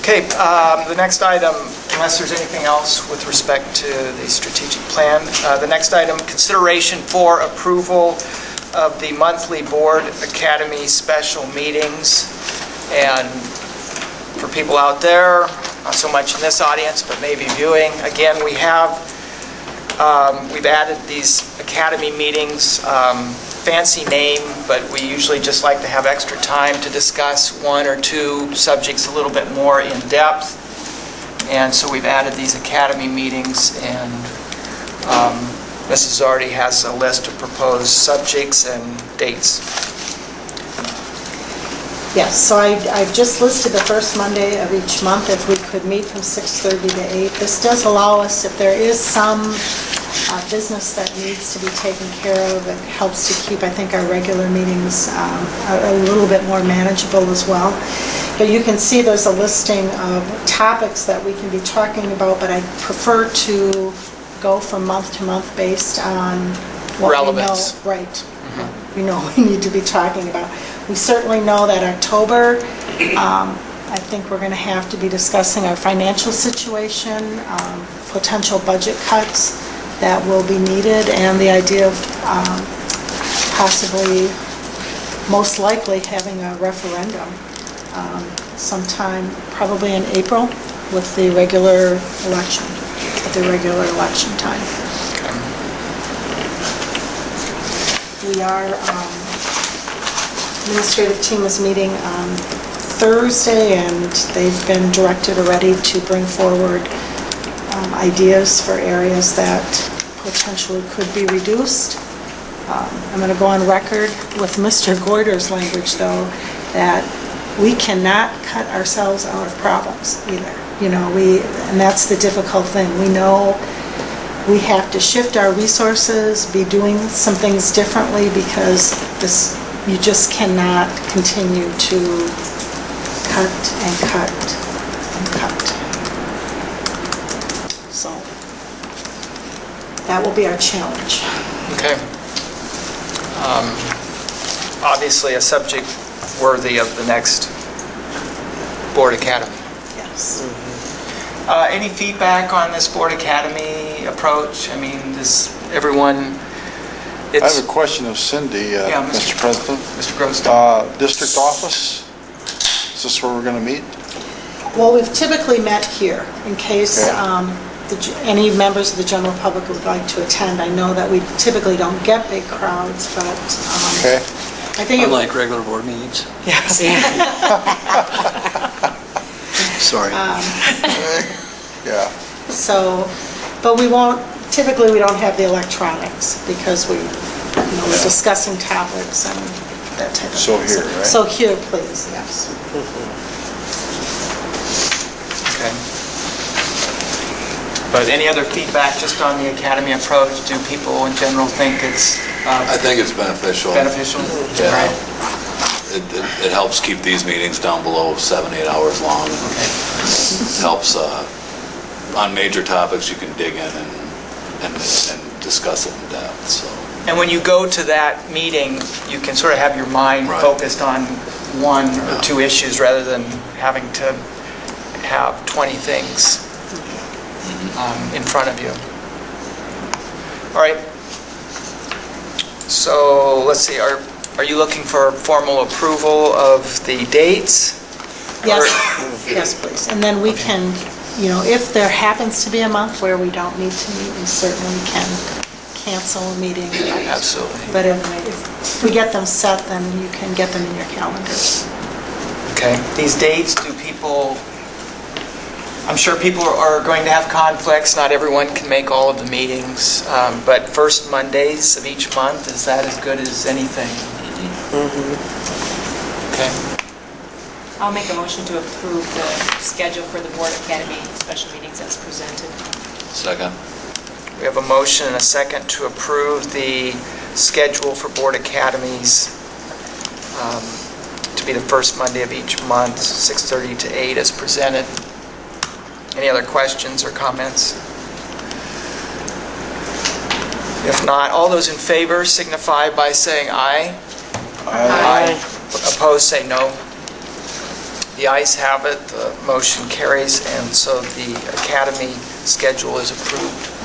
Okay, the next item, unless there's anything else with respect to the strategic plan, the next item, consideration for approval of the monthly Board Academy special meetings. And for people out there, not so much in this audience, but maybe viewing, again, we've added these Academy meetings, fancy name, but we usually just like to have extra time to discuss one or two subjects a little bit more in depth. And so we've added these Academy meetings, and Mrs. Zardi has a list of proposed subjects and dates. Yes, so I've just listed the first Monday of each month if we could meet from 6:30 to 8. This does allow us, if there is some business that needs to be taken care of, it helps to keep, I think, our regular meetings a little bit more manageable as well. But you can see there's a listing of topics that we can be talking about, but I prefer to go from month to month based on what relevance. We know, right, what we know we need to be talking about. We certainly know that October, I think we're going to have to be discussing our financial situation, potential budget cuts that will be needed, and the idea of possibly, most likely, having a referendum sometime probably in April with the regular election, at the regular election time. We are, administrative team is meeting on Thursday, and they've been directed already to bring forward ideas for areas that potentially could be reduced. I'm going to go on record with Mr. Goiter's language, though, that we cannot cut ourselves out of problems either. You know, and that's the difficult thing. We know we have to shift our resources, be doing some things differently, because you just cannot continue to cut and cut and cut. So that will be our challenge. Okay. Obviously a subject worthy of the next Board Academy. Yes. Any feedback on this Board Academy approach? I mean, does everyone... I have a question of Cindy, yeah, Mr. President. Mr. Grosstone. District office, is this where we're going to meet? Well, we've typically met here in case Okay. any members of the general public would like to attend. I know that we typically don't get big crowds, but Okay. I think Unlike regular board meetings. Yes. Sorry. Yeah. So, but we won't, typically we don't have the electronics because we're discussing topics and that type of So thing. here, right? So here, please, yes. Okay. But any other feedback just on the Academy approach? Do people in general think it's I think it's beneficial. beneficial? Yeah. Right. It helps keep these meetings down below 7-8 hours long. It helps on major topics you can dig in and discuss it in depth. So. And when you go to that meeting, you can sort of have your mind Right. focused on one or two issues rather than having to have 20 things in front of you. All right. So let's see. Are you looking for formal approval of the dates? Yes, Or- yes, please. And then we can, if there happens to be a month where we don't need to meet, we certainly can cancel a meeting. Absolutely. But if we get them set, then you can get them in your calendars. Okay. These dates, I'm sure people are going to have conflicts. Not everyone can make all of the meetings. But first Mondays of each month, is that as good as anything? Okay. I'll make a motion to approve the schedule for the Board Academy special meetings as presented. Second. We have a motion and a second to approve the schedule for Board Academies to be the first Monday of each month, 6:30 to 8 as presented. Any other questions or comments? If not, all those in favor signify by saying aye. Aye. Opposed, say no. The ayes have it, the motion carries, and so the Academy schedule is approved.